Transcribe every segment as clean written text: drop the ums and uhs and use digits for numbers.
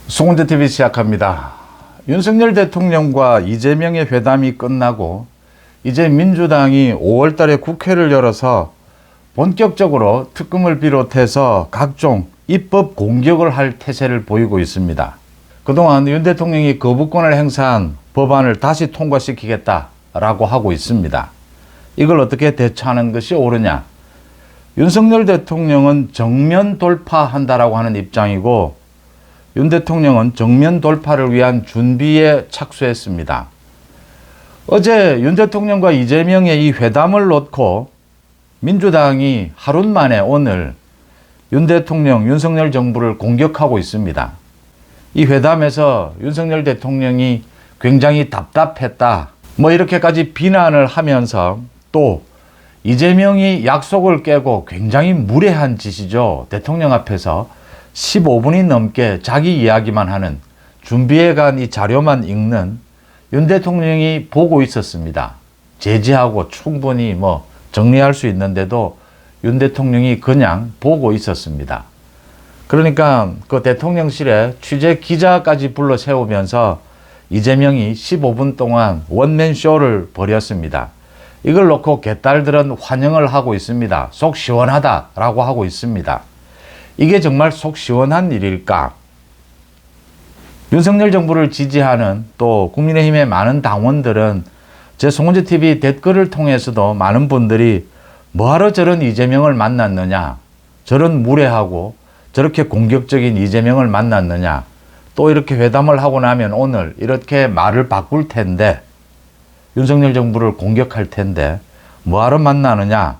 송은재TV 시작합니다. 윤석열 대통령과 이재명의 회담이 끝나고 이제 민주당이 5월 달에 국회를 열어서 본격적으로 특검을 비롯해서 각종 입법 공격을 할 태세를 보이고 있습니다. 그동안 윤 대통령이 거부권을 행사한 법안을 다시 통과시키겠다라고 하고 있습니다. 이걸 어떻게 대처하는 것이 옳으냐? 윤석열 대통령은 정면 돌파한다라고 하는 입장이고 윤 대통령은 정면 돌파를 위한 준비에 착수했습니다. 어제 윤 대통령과 이재명의 이 회담을 놓고 민주당이 하루 만에 오늘 윤 대통령, 윤석열 정부를 공격하고 있습니다. 이 회담에서 윤석열 대통령이 굉장히 답답했다, 이렇게까지 비난을 하면서 또 이재명이 약속을 깨고 굉장히 무례한 짓이죠. 대통령 앞에서 15분이 넘게 자기 이야기만 하는, 준비해간 이 자료만 읽는 윤 대통령이 보고 있었습니다. 제지하고 충분히 정리할 수 있는데도 윤 대통령이 그냥 보고 있었습니다. 그러니까 그 대통령실에 취재 기자까지 불러 세우면서 이재명이 15분 동안 원맨쇼를 벌였습니다. 이걸 놓고 개딸들은 환영을 하고 있습니다. 속 시원하다라고 하고 있습니다. 이게 정말 속 시원한 일일까? 윤석열 정부를 지지하는 또 국민의힘의 많은 당원들은 제 송은재TV 댓글을 통해서도 많은 분들이 뭐하러 저런 이재명을 만났느냐, 저런 무례하고 저렇게 공격적인 이재명을 만났느냐, 또 이렇게 회담을 하고 나면 오늘 이렇게 말을 바꿀 텐데, 윤석열 정부를 공격할 텐데 뭐하러 만나느냐,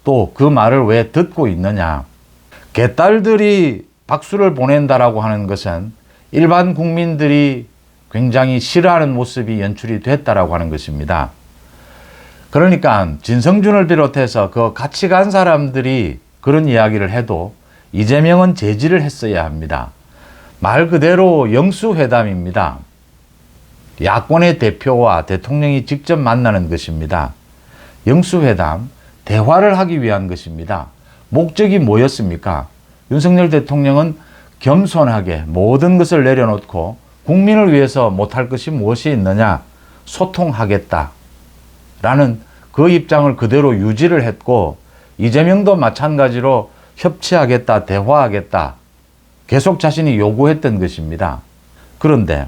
또 그 말을 왜 듣고 있느냐. 개딸들이 박수를 보낸다라고 하는 것은 일반 국민들이 굉장히 싫어하는 모습이 연출이 됐다라고 하는 것입니다. 그러니까 진성준을 비롯해서 그 같이 간 사람들이 그런 이야기를 해도 이재명은 제지를 했어야 합니다. 말 그대로 영수회담입니다. 야권의 대표와 대통령이 직접 만나는 것입니다. 영수회담, 대화를 하기 위한 것입니다. 목적이 뭐였습니까? 윤석열 대통령은 겸손하게 모든 것을 내려놓고 국민을 위해서 못할 것이 무엇이 있느냐, 소통하겠다 라는 그 입장을 그대로 유지를 했고, 이재명도 마찬가지로 협치하겠다, 대화하겠다 계속 자신이 요구했던 것입니다. 그런데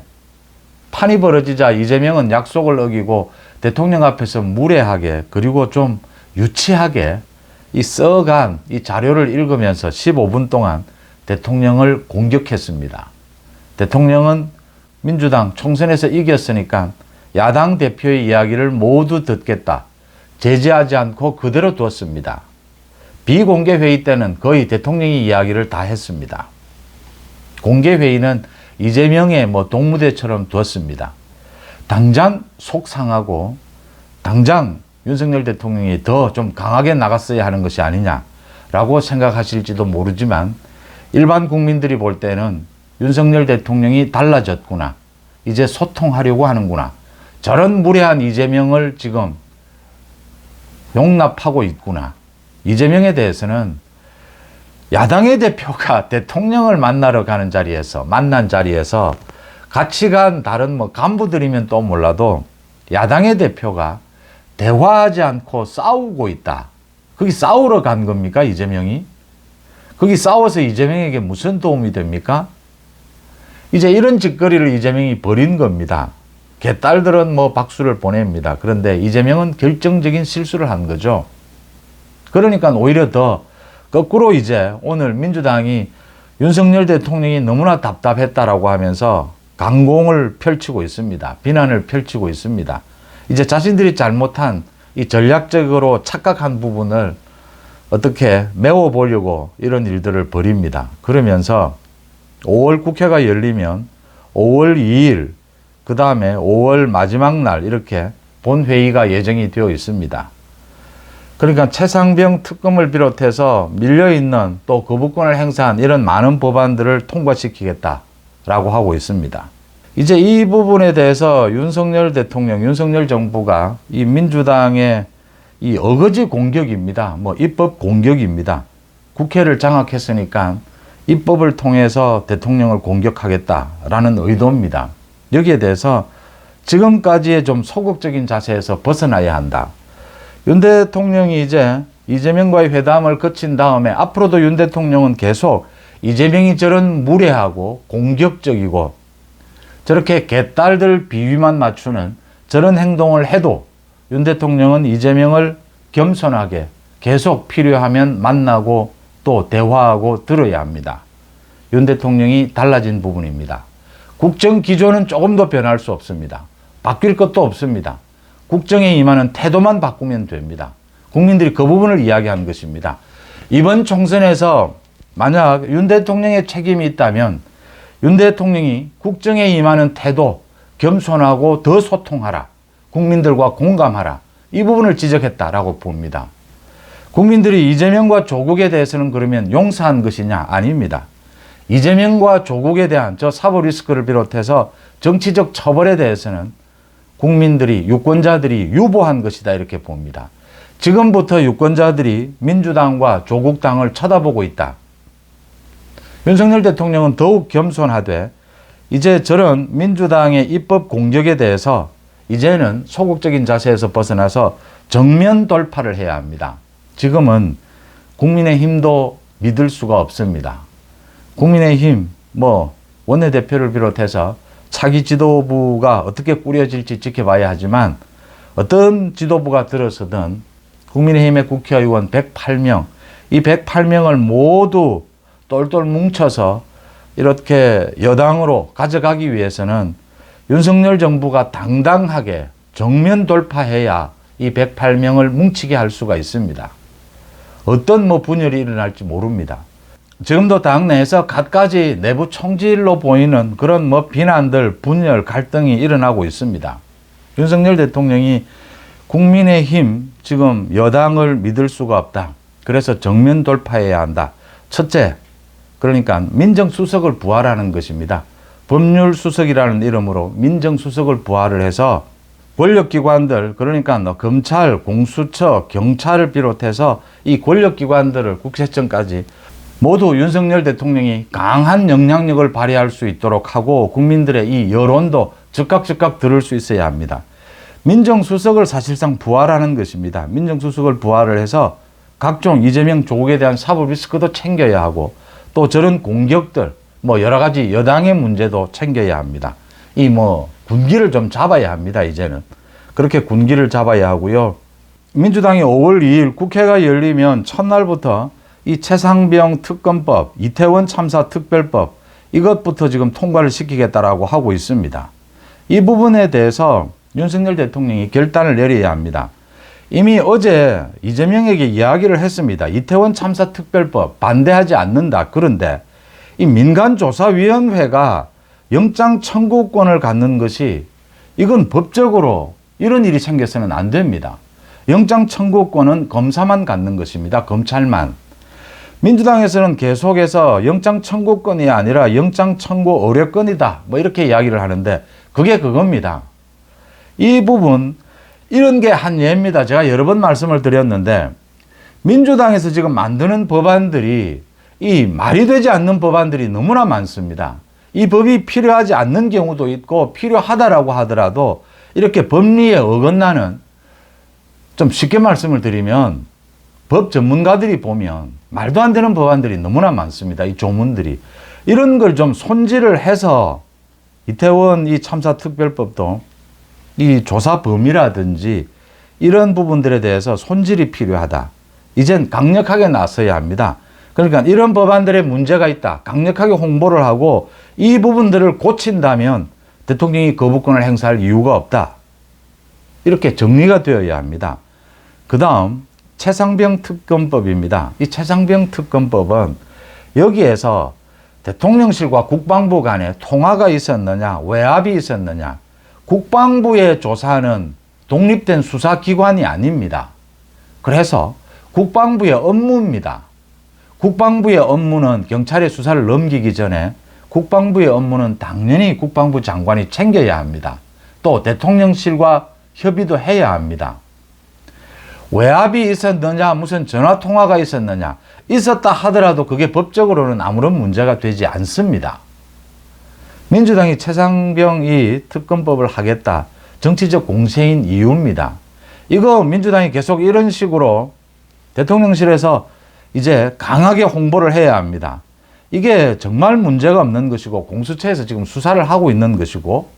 판이 벌어지자 이재명은 약속을 어기고 대통령 앞에서 무례하게, 그리고 좀 유치하게 이 써간 이 자료를 읽으면서 15분 동안 대통령을 공격했습니다. 대통령은 민주당 총선에서 이겼으니까 야당 대표의 이야기를 모두 듣겠다, 제지하지 않고 그대로 두었습니다. 비공개 회의 때는 거의 대통령이 이야기를 다 했습니다. 공개 회의는 이재명의 동무대처럼 두었습니다. 당장 속 상하고 당장 윤석열 대통령이 더 좀 강하게 나갔어야 하는 것이 아니냐라고 생각하실지도 모르지만, 일반 국민들이 볼 때는 윤석열 대통령이 달라졌구나, 이제 소통하려고 하는구나, 저런 무례한 이재명을 지금 용납하고 있구나. 이재명에 대해서는 야당의 대표가 대통령을 만난 자리에서 같이 간 다른 간부들이면 또 몰라도 야당의 대표가 대화하지 않고 싸우고 있다. 거기 싸우러 간 겁니까, 이재명이? 거기 싸워서 이재명에게 무슨 도움이 됩니까? 이제 이런 짓거리를 이재명이 벌인 겁니다. 개딸들은 박수를 보냅니다. 그런데 이재명은 결정적인 실수를 한 거죠. 그러니까 오히려 더 거꾸로 이제 오늘 민주당이 윤석열 대통령이 너무나 답답했다라고 하면서 강공을 펼치고 있습니다. 비난을 펼치고 있습니다. 이제 자신들이 잘못한 이 전략적으로 착각한 부분을 어떻게 메워보려고 이런 일들을 벌입니다. 그러면서 5월 국회가 열리면 5월 2일, 그 다음에 5월 마지막 날 이렇게 본회의가 예정이 되어 있습니다. 그러니까 최상병 특검을 비롯해서 밀려있는 또 거부권을 행사한 이런 많은 법안들을 통과시키겠다라고 하고 있습니다. 이제 이 부분에 대해서 윤석열 대통령, 윤석열 정부가 이 민주당의 이 어거지 공격입니다. 입법 공격입니다. 국회를 장악했으니까 입법을 통해서 대통령을 공격하겠다라는 의도입니다. 여기에 대해서 지금까지의 좀 소극적인 자세에서 벗어나야 한다. 윤 대통령이 이제 이재명과의 회담을 거친 다음에 앞으로도 윤 대통령은 계속 이재명이 저런 무례하고 공격적이고 저렇게 개딸들 비위만 맞추는 저런 행동을 해도 윤 대통령은 이재명을 겸손하게 계속 필요하면 만나고 또 대화하고 들어야 합니다. 윤 대통령이 달라진 부분입니다. 국정 기조는 조금 더 변할 수 없습니다. 바뀔 것도 없습니다. 국정에 임하는 태도만 바꾸면 됩니다. 국민들이 그 부분을 이야기하는 것입니다. 이번 총선에서 만약 윤 대통령의 책임이 있다면 윤 대통령이 국정에 임하는 태도, 겸손하고 더 소통하라, 국민들과 공감하라, 이 부분을 지적했다라고 봅니다. 국민들이 이재명과 조국에 대해서는 그러면 용서한 것이냐? 아닙니다. 이재명과 조국에 대한 저 사법 리스크를 비롯해서 정치적 처벌에 대해서는 국민들이, 유권자들이 유보한 것이다 이렇게 봅니다. 지금부터 유권자들이 민주당과 조국당을 쳐다보고 있다. 윤석열 대통령은 더욱 겸손하되 이제 저런 민주당의 입법 공격에 대해서 이제는 소극적인 자세에서 벗어나서 정면 돌파를 해야 합니다. 지금은 국민의힘도 믿을 수가 없습니다. 국민의힘 원내대표를 비롯해서 차기 지도부가 어떻게 꾸려질지 지켜봐야 하지만 어떤 지도부가 들어서든 국민의힘의 국회의원 108명, 이 108명을 모두 똘똘 뭉쳐서 이렇게 여당으로 가져가기 위해서는 윤석열 정부가 당당하게 정면 돌파해야 이 108명을 뭉치게 할 수가 있습니다. 어떤 분열이 일어날지 모릅니다. 지금도 당내에서 갖가지 내부 총질로 보이는 그런 비난들, 분열, 갈등이 일어나고 있습니다. 윤석열 대통령이 국민의힘 지금 여당을 믿을 수가 없다. 그래서 정면 돌파해야 한다. 첫째, 그러니까 민정수석을 부활하는 것입니다. 법률수석이라는 이름으로 민정수석을 부활을 해서 권력기관들, 그러니까 검찰, 공수처, 경찰을 비롯해서 이 권력기관들을 국세청까지 모두 윤석열 대통령이 강한 영향력을 발휘할 수 있도록 하고 국민들의 이 여론도 즉각 들을 수 있어야 합니다. 민정수석을 사실상 부활하는 것입니다. 민정수석을 부활을 해서 각종 이재명 조국에 대한 사법 리스크도 챙겨야 하고 또 저런 공격들 여러 가지 여당의 문제도 챙겨야 합니다. 이 군기를 좀 잡아야 합니다. 이제는 그렇게 군기를 잡아야 하고요. 민주당이 5월 2일 국회가 열리면 첫날부터 이 최상병 특검법, 이태원 참사 특별법 이것부터 지금 통과를 시키겠다라고 하고 있습니다. 이 부분에 대해서 윤석열 대통령이 결단을 내려야 합니다. 이미 어제 이재명에게 이야기를 했습니다. 이태원 참사 특별법 반대하지 않는다. 그런데 이 민간조사위원회가 영장 청구권을 갖는 것이 이건 법적으로 이런 일이 생겨서는 안 됩니다. 영장 청구권은 검사만 갖는 것입니다. 검찰만. 민주당에서는 계속해서 영장 청구권이 아니라 영장 청구 의뢰권이다. 이렇게 이야기를 하는데 그게 그겁니다. 이 부분 이런 게 한 예입니다. 제가 여러 번 말씀을 드렸는데 민주당에서 지금 만드는 법안들이 이 말이 되지 않는 법안들이 너무나 많습니다. 이 법이 필요하지 않는 경우도 있고 필요하다라고 하더라도 이렇게 법리에 어긋나는, 좀 쉽게 말씀을 드리면 법 전문가들이 보면 말도 안 되는 법안들이 너무나 많습니다. 이 조문들이. 이런 걸 좀 손질을 해서 이태원 이 참사 특별법도 이 조사 범위라든지 이런 부분들에 대해서 손질이 필요하다. 이젠 강력하게 나서야 합니다. 그러니까 이런 법안들의 문제가 있다. 강력하게 홍보를 하고 이 부분들을 고친다면 대통령이 거부권을 행사할 이유가 없다. 이렇게 정리가 되어야 합니다. 그 다음 최상병 특검법입니다. 이 최상병 특검법은 여기에서 대통령실과 국방부 간에 통화가 있었느냐, 외압이 있었느냐, 국방부의 조사는 독립된 수사기관이 아닙니다. 그래서 국방부의 업무입니다. 국방부의 업무는 경찰의 수사를 넘기기 전에 국방부의 업무는 당연히 국방부 장관이 챙겨야 합니다. 또 대통령실과 협의도 해야 합니다. 외압이 있었느냐, 무슨 전화통화가 있었느냐, 있었다 하더라도 그게 법적으로는 아무런 문제가 되지 않습니다. 민주당이 최상병 이 특검법을 하겠다. 정치적 공세인 이유입니다. 이거 민주당이 계속 이런 식으로 대통령실에서 이제 강하게 홍보를 해야 합니다. 이게 정말 문제가 없는 것이고 공수처에서 지금 수사를 하고 있는 것이고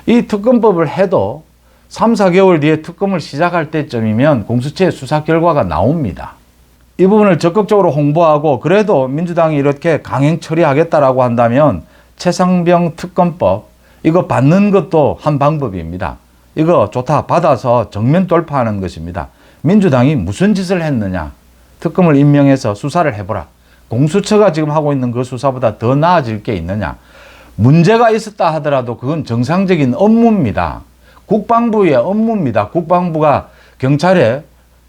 이 특검법을 해도 3, 4개월 뒤에 특검을 시작할 때쯤이면 공수처의 수사 결과가 나옵니다. 이 부분을 적극적으로 홍보하고 그래도 민주당이 이렇게 강행 처리하겠다라고 한다면 최상병 특검법 이거 받는 것도 한 방법입니다. 이거 좋다 받아서 정면 돌파하는 것입니다. 민주당이 무슨 짓을 했느냐. 특검을 임명해서 수사를 해보라. 공수처가 지금 하고 있는 그 수사보다 더 나아질 게 있느냐. 문제가 있었다 하더라도 그건 정상적인 업무입니다. 국방부의 업무입니다. 국방부가 경찰에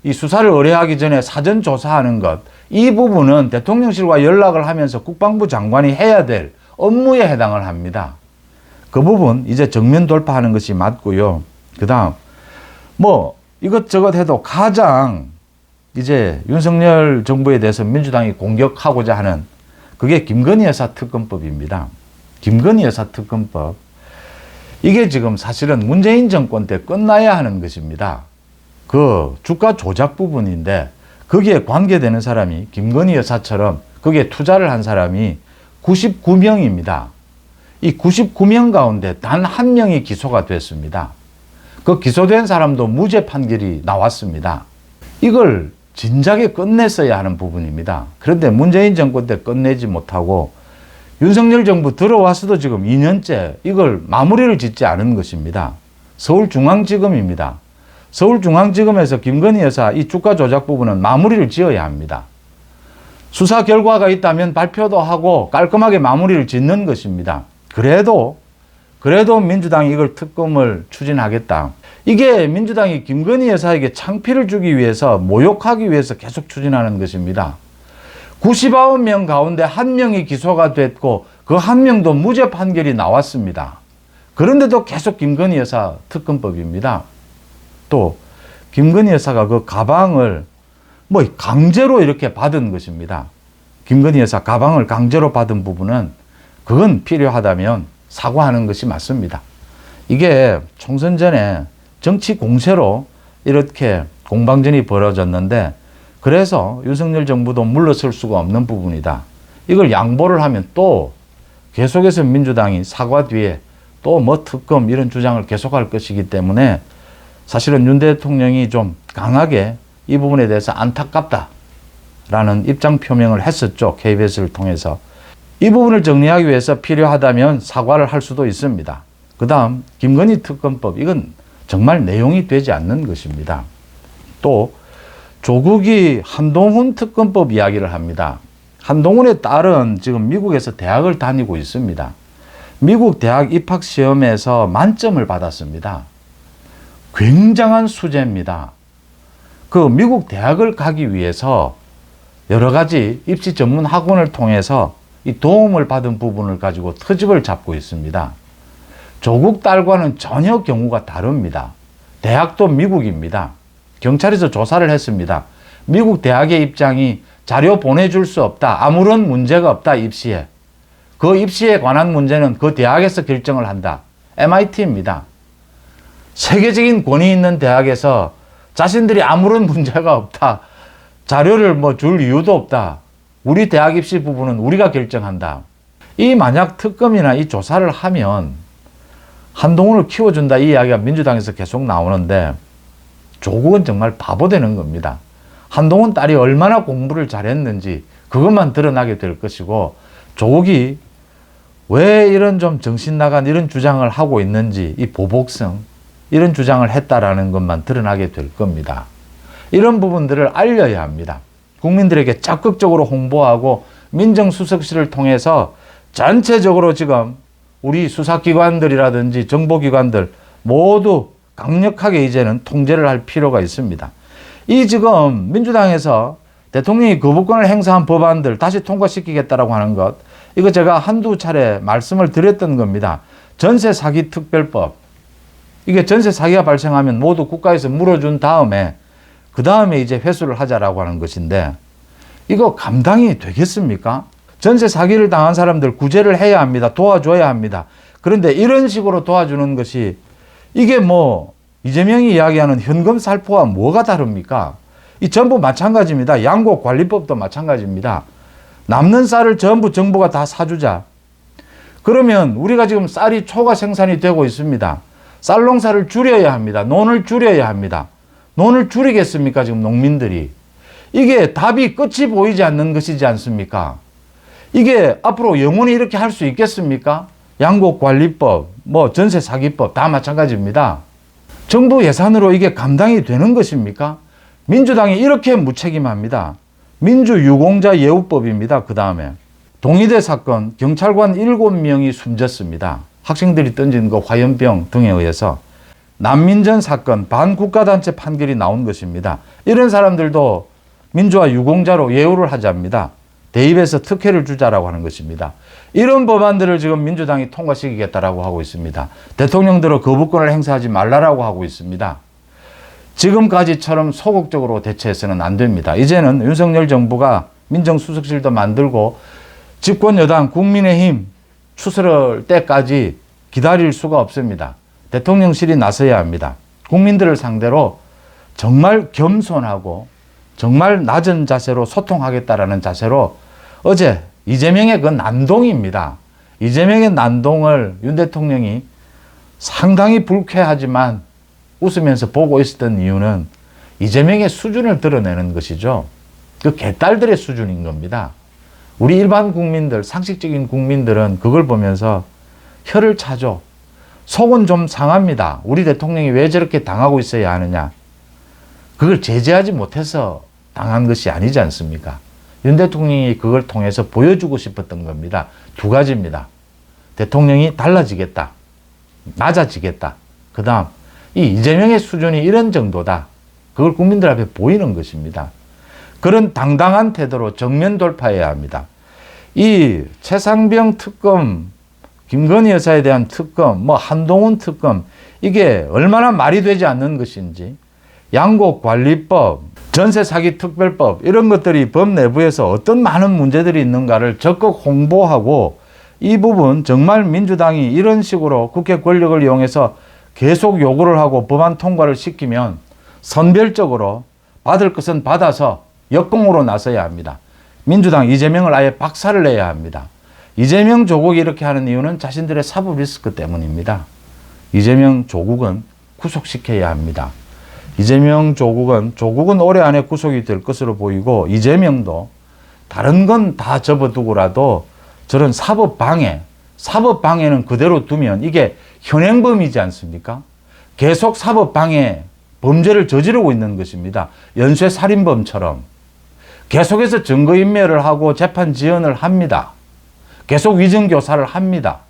이 수사를 의뢰하기 전에 사전 조사하는 것. 이 부분은 대통령실과 연락을 하면서 국방부 장관이 해야 될 업무에 해당을 합니다. 그 부분 이제 정면 돌파하는 것이 맞고요. 그 다음 뭐 이것저것 해도 가장 이제 윤석열 정부에 대해서 민주당이 공격하고자 하는 그게 김건희 여사 특검법입니다. 김건희 여사 특검법. 이게 지금 사실은 문재인 정권 때 끝나야 하는 것입니다. 그 주가 조작 부분인데 거기에 관계되는 사람이 김건희 여사처럼 거기에 투자를 한 사람이 99명입니다. 이 99명 가운데 단 한 명이 기소가 됐습니다. 그 기소된 사람도 무죄 판결이 나왔습니다. 이걸 진작에 끝냈어야 하는 부분입니다. 그런데 문재인 정권 때 끝내지 못하고 윤석열 정부 들어와서도 지금 2년째 이걸 마무리를 짓지 않은 것입니다. 서울중앙지검입니다. 서울중앙지검에서 김건희 여사 이 주가 조작 부분은 마무리를 지어야 합니다. 수사 결과가 있다면 발표도 하고 깔끔하게 마무리를 짓는 것입니다. 그래도 민주당이 이걸 특검을 추진하겠다. 이게 민주당이 김건희 여사에게 창피를 주기 위해서 모욕하기 위해서 계속 추진하는 것입니다. 99명 가운데 한 명이 기소가 됐고 그 한 명도 무죄 판결이 나왔습니다. 그런데도 계속 김건희 여사 특검법입니다. 또 김건희 여사가 그 가방을 뭐 강제로 이렇게 받은 것입니다. 김건희 여사 가방을 강제로 받은 부분은 그건 필요하다면 사과하는 것이 맞습니다. 이게 총선 전에 정치 공세로 이렇게 공방전이 벌어졌는데 그래서 윤석열 정부도 물러설 수가 없는 부분이다. 이걸 양보를 하면 또 계속해서 민주당이 사과 뒤에 또 뭐 특검 이런 주장을 계속할 것이기 때문에 사실은 윤 대통령이 좀 강하게 이 부분에 대해서 안타깝다라는 입장 표명을 했었죠. KBS를 통해서. 이 부분을 정리하기 위해서 필요하다면 사과를 할 수도 있습니다. 그 다음 김건희 특검법 이건 정말 내용이 되지 않는 것입니다. 또 조국이 한동훈 특검법 이야기를 합니다. 한동훈의 딸은 지금 미국에서 대학을 다니고 있습니다. 미국 대학 입학시험에서 만점을 받았습니다. 굉장한 수재입니다. 그 미국 대학을 가기 위해서 여러 가지 입시 전문 학원을 통해서 이 도움을 받은 부분을 가지고 트집을 잡고 있습니다. 조국 딸과는 전혀 경우가 다릅니다. 대학도 미국입니다. 경찰에서 조사를 했습니다. 미국 대학의 입장이 자료 보내줄 수 없다. 아무런 문제가 없다. 입시에. 그 입시에 관한 문제는 그 대학에서 결정을 한다. MIT입니다. 세계적인 권위 있는 대학에서 자신들이 아무런 문제가 없다. 자료를 뭐 줄 이유도 없다. 우리 대학 입시 부분은 우리가 결정한다. 이 만약 특검이나 이 조사를 하면 한동훈을 키워준다 이 이야기가 민주당에서 계속 나오는데 조국은 정말 바보 되는 겁니다. 한동훈 딸이 얼마나 공부를 잘했는지 그것만 드러나게 될 것이고 조국이 왜 이런 좀 정신 나간 이런 주장을 하고 있는지 이 보복성 이런 주장을 했다라는 것만 드러나게 될 겁니다. 이런 부분들을 알려야 합니다. 국민들에게 적극적으로 홍보하고 민정수석실을 통해서 전체적으로 지금 우리 수사기관들이라든지 정보기관들 모두 강력하게 이제는 통제를 할 필요가 있습니다. 이 지금 민주당에서 대통령이 거부권을 행사한 법안들 다시 통과시키겠다라고 하는 것, 이거 제가 한두 차례 말씀을 드렸던 겁니다. 전세 사기 특별법. 이게 전세 사기가 발생하면 모두 국가에서 물어준 다음에 그 다음에 이제 회수를 하자라고 하는 것인데 이거 감당이 되겠습니까? 전세 사기를 당한 사람들 구제를 해야 합니다. 도와줘야 합니다. 그런데 이런 식으로 도와주는 것이 이게 뭐 이재명이 이야기하는 현금 살포와 뭐가 다릅니까? 이 전부 마찬가지입니다. 양곡관리법도 마찬가지입니다. 남는 쌀을 전부 정부가 다 사주자. 그러면 우리가 지금 쌀이 초과 생산이 되고 있습니다. 쌀 농사를 줄여야 합니다. 논을 줄여야 합니다. 논을 줄이겠습니까? 지금 농민들이. 이게 답이 끝이 보이지 않는 것이지 않습니까? 이게 앞으로 영원히 이렇게 할 수 있겠습니까? 양곡관리법, 뭐 전세사기법 다 마찬가지입니다. 정부 예산으로 이게 감당이 되는 것입니까? 민주당이 이렇게 무책임합니다. 민주유공자 예우법입니다. 그 다음에 동의대 사건 경찰관 7명이 숨졌습니다. 학생들이 던진 그 화염병 등에 의해서. 난민전 사건 반국가단체 판결이 나온 것입니다. 이런 사람들도 민주화 유공자로 예우를 하자입니다. 대입해서 특혜를 주자라고 하는 것입니다. 이런 법안들을 지금 민주당이 통과시키겠다라고 하고 있습니다. 대통령들은 거부권을 행사하지 말라라고 하고 있습니다. 지금까지처럼 소극적으로 대처해서는 안 됩니다. 이제는 윤석열 정부가 민정수석실도 만들고 집권 여당 국민의힘 추스를 때까지 기다릴 수가 없습니다. 대통령실이 나서야 합니다. 국민들을 상대로 정말 겸손하고 정말 낮은 자세로 소통하겠다라는 자세로 어제 이재명의 그 난동입니다. 이재명의 난동을 윤 대통령이 상당히 불쾌하지만 웃으면서 보고 있었던 이유는 이재명의 수준을 드러내는 것이죠. 그 개딸들의 수준인 겁니다. 우리 일반 국민들, 상식적인 국민들은 그걸 보면서 혀를 차죠. 속은 좀 상합니다. 우리 대통령이 왜 저렇게 당하고 있어야 하느냐. 그걸 제재하지 못해서 당한 것이 아니지 않습니까? 윤 대통령이 그걸 통해서 보여주고 싶었던 겁니다. 두 가지입니다. 대통령이 달라지겠다. 낮아지겠다. 그 다음 이 이재명의 수준이 이런 정도다. 그걸 국민들 앞에 보이는 것입니다. 그런 당당한 태도로 정면 돌파해야 합니다. 이 최상병 특검, 김건희 여사에 대한 특검, 뭐 한동훈 특검, 이게 얼마나 말이 되지 않는 것인지, 양곡관리법, 전세사기특별법 이런 것들이 법 내부에서 어떤 많은 문제들이 있는가를 적극 홍보하고 이 부분 정말 민주당이 이런 식으로 국회 권력을 이용해서 계속 요구를 하고 법안 통과를 시키면 선별적으로 받을 것은 받아서 역공으로 나서야 합니다. 민주당 이재명을 아예 박살을 내야 합니다. 이재명 조국이 이렇게 하는 이유는 자신들의 사법 리스크 때문입니다. 이재명 조국은 구속시켜야 합니다. 이재명 조국은 올해 안에 구속이 될 것으로 보이고 이재명도 다른 건 다 접어두고라도 저런 사법방해는 그대로 두면 이게 현행범이지 않습니까? 계속 사법방해 범죄를 저지르고 있는 것입니다. 연쇄살인범처럼 계속해서 증거인멸을 하고 재판 지연을 합니다. 계속 위증교사를 합니다.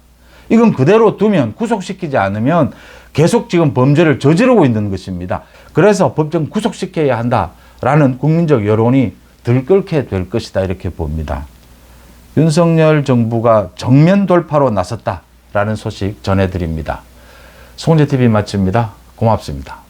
이건 그대로 두면 구속시키지 않으면 계속 지금 범죄를 저지르고 있는 것입니다. 그래서 법정 구속시켜야 한다라는 국민적 여론이 들끓게 될 것이다 이렇게 봅니다. 윤석열 정부가 정면 돌파로 나섰다라는 소식 전해드립니다. 송재TV 마칩니다. 고맙습니다.